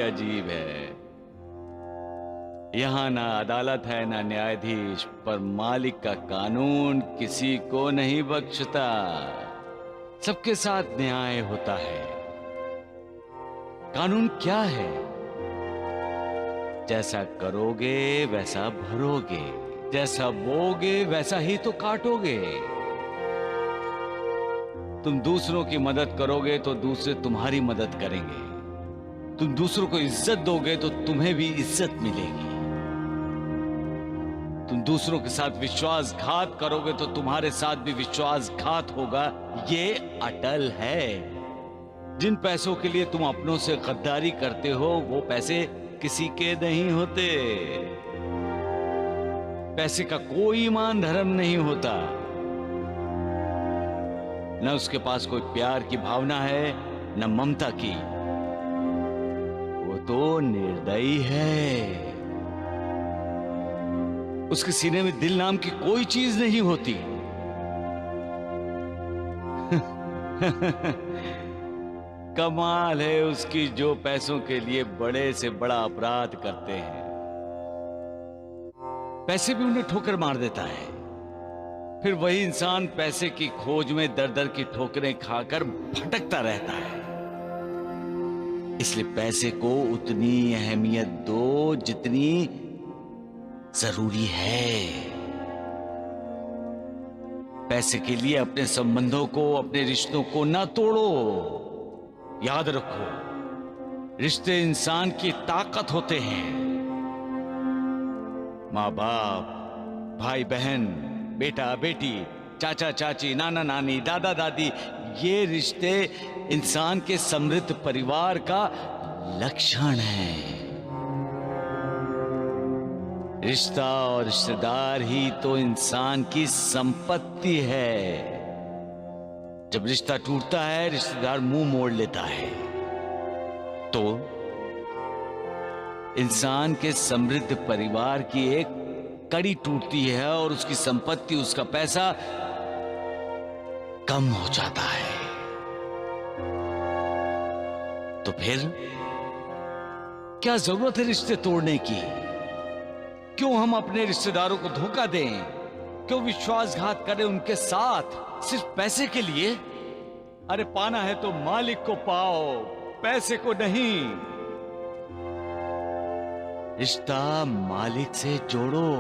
अजीब है। यहाँ ना अदालत है ना न्यायाधीश, पर मालिक का कानून किसी को नहीं बख्शता। सबके साथ न्याय होता है। कानून क्या है? जैसा करोगे वैसा भरोगे, जैसा बोगे वैसा ही तो काटोगे। तुम दूसरों की मदद करोगे तो दूसरे तुम्हारी मदद करेंगे। तुम दूसरों को इज्जत दोगे तो तुम्हें भी इज्जत मिलेगी। तुम दूसरों के साथ विश्वासघात करोगे तो तुम्हारे साथ भी विश्वासघात होगा। ये अटल है। जिन पैसों के लिए तुम अपनों से गद्दारी करते हो वो पैसे किसी के नहीं होते। पैसे का कोई ईमान धर्म नहीं होता। न उसके पास कोई प्यार की भावना है न ममता की। वो तो निर्दयी है। उसके सीने में दिल नाम की कोई चीज नहीं होती। कमाल है उसकी, जो पैसों के लिए बड़े से बड़ा अपराध करते हैं। पैसे भी उन्हें ठोकर मार देता है। फिर वही इंसान पैसे की खोज में दर दर की ठोकरें खाकर भटकता रहता है। इसलिए पैसे को उतनी अहमियत दो जितनी जरूरी है। पैसे के लिए अपने संबंधों को, अपने रिश्तों को ना तोड़ो। याद रखो, रिश्ते इंसान की ताकत होते हैं। माँ बाप, भाई बहन, बेटा बेटी, चाचा चाची, नाना नानी, दादा दादी, ये रिश्ते इंसान के समृद्ध परिवार का लक्षण है। रिश्ता और रिश्तेदार ही तो इंसान की संपत्ति है। जब रिश्ता टूटता है, रिश्तेदार मुंह मोड़ लेता है, तो इंसान के समृद्ध परिवार की एक कड़ी टूटती है और उसकी संपत्ति, उसका पैसा कम हो जाता है। तो फिर क्या जरूरत है रिश्ते तोड़ने की? क्यों हम अपने रिश्तेदारों को धोखा दें? क्यों विश्वासघात करें उनके साथ सिर्फ पैसे के लिए? अरे पाना है तो मालिक को पाओ, पैसे को नहीं। रिश्ता मालिक से जोड़ो,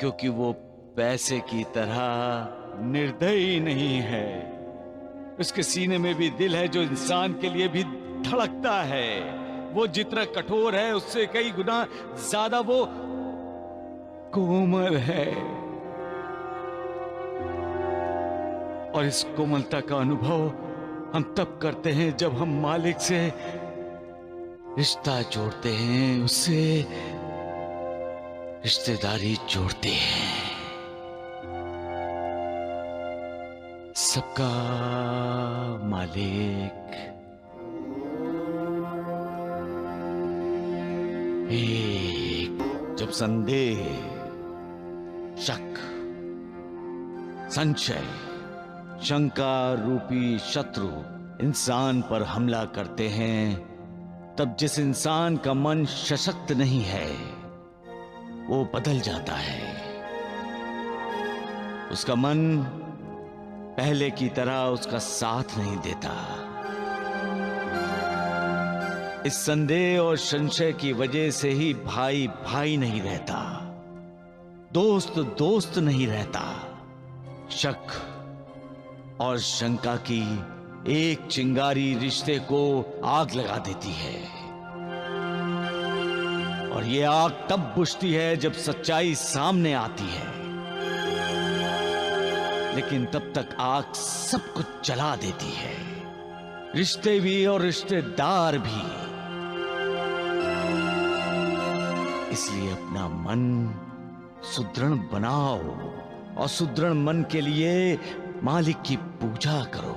क्योंकि वो पैसे की तरह निर्दयी नहीं है। उसके सीने में भी दिल है जो इंसान के लिए भी धड़कता है। वो जितना कठोर है उससे कई गुना ज्यादा वो कोमल है। और इस कोमलता का अनुभव हम तब करते हैं जब हम मालिक से रिश्ता जोड़ते हैं, उससे रिश्तेदारी जोड़ते हैं। सबका मालिक एक। जब संदेह, शक, संशय, शंका रूपी शत्रु इंसान पर हमला करते हैं, तब जिस इंसान का मन सशक्त नहीं है वो बदल जाता है। उसका मन पहले की तरह उसका साथ नहीं देता। इस संदेह और संशय की वजह से ही भाई भाई नहीं रहता, दोस्त दोस्त नहीं रहता। शक और शंका की एक चिंगारी रिश्ते को आग लगा देती है। और ये आग तब बुझती है जब सच्चाई सामने आती है, लेकिन तब तक आग सब कुछ जला देती है, रिश्ते भी और रिश्तेदार भी। इसलिए अपना मन सुदृढ़ बनाओ और सुदृढ़ मन के लिए मालिक की पूजा करो।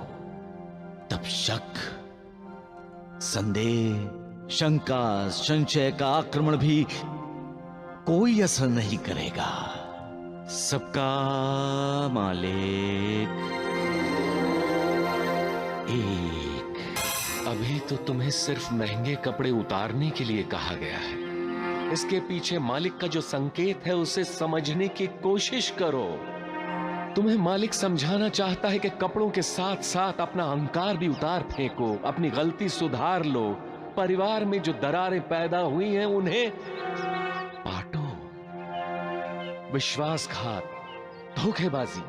तब शक, संदेह, शंका, संशय का आक्रमण भी कोई असर नहीं करेगा। सबका मालिक एक। अभी तो तुम्हें सिर्फ महंगे कपड़े उतारने के लिए कहा गया है। इसके पीछे मालिक का जो संकेत है उसे समझने की कोशिश करो। तुम्हें मालिक समझाना चाहता है कि कपड़ों के साथ साथ अपना अहंकार भी उतार फेंको, अपनी गलती सुधार लो, परिवार में जो दरारें पैदा हुई हैं उन्हें पाटो। विश्वासघात, धोखेबाजी,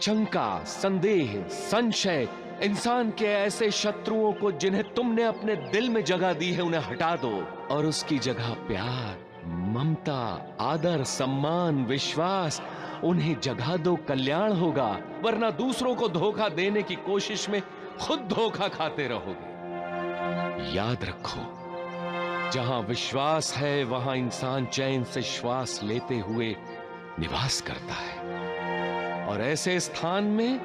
शंका, संदेह, संशय, इंसान के ऐसे शत्रुओं को जिन्हें तुमने अपने दिल में जगह दी है उन्हें हटा दो और उसकी जगह प्यार, ममता, आदर, सम्मान, विश्वास उन्हें जगह दो। कल्याण होगा, वरना दूसरों को धोखा देने की कोशिश में खुद धोखा खाते रहोगे। याद रखो, जहां विश्वास है वहां इंसान चैन से श्वास लेते हुए निवास करता है और ऐसे स्थान में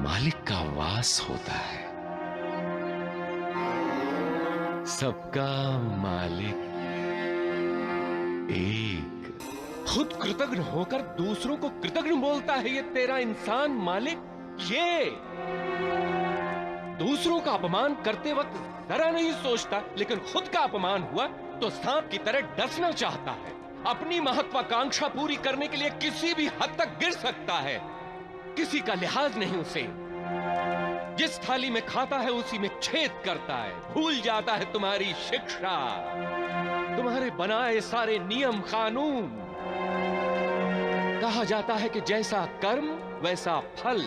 मालिक का वास होता है। सबका मालिक एक। खुद कृतज्ञ होकर दूसरों को कृतज्ञ बोलता है ये तेरा इंसान मालिक। ये दूसरों का अपमान करते वक्त जरा नहीं सोचता, लेकिन खुद का अपमान हुआ तो सांप की तरह डसना चाहता है। अपनी महत्वाकांक्षा पूरी करने के लिए किसी भी हद तक गिर सकता है, किसी का लिहाज नहीं उसे। जिस थाली में खाता है उसी में छेद करता है, भूल जाता है तुम्हारी शिक्षा, तुम्हारे बनाए सारे नियम कानून। कहा जाता है कि जैसा कर्म वैसा फल,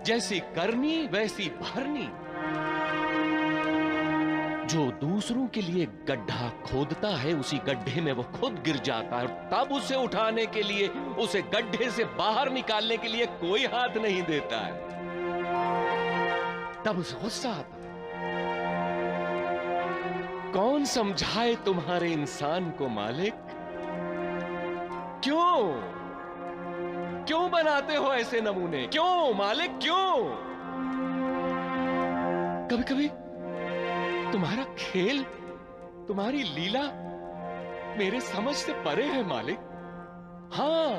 जैसी करनी वैसी भरनी। जो दूसरों के लिए गड्ढा खोदता है उसी गड्ढे में वो खुद गिर जाता है, और तब उसे उठाने के लिए, उसे गड्ढे से बाहर निकालने के लिए कोई हाथ नहीं देता है। तब उसे गुस्सा आता है। कौन समझाए तुम्हारे इंसान को मालिक? क्यों बनाते हो ऐसे नमूने? क्यों मालिक, क्यों? कभी कभी तुम्हारा खेल, तुम्हारी लीला मेरे समझ से परे है मालिक। हाँ,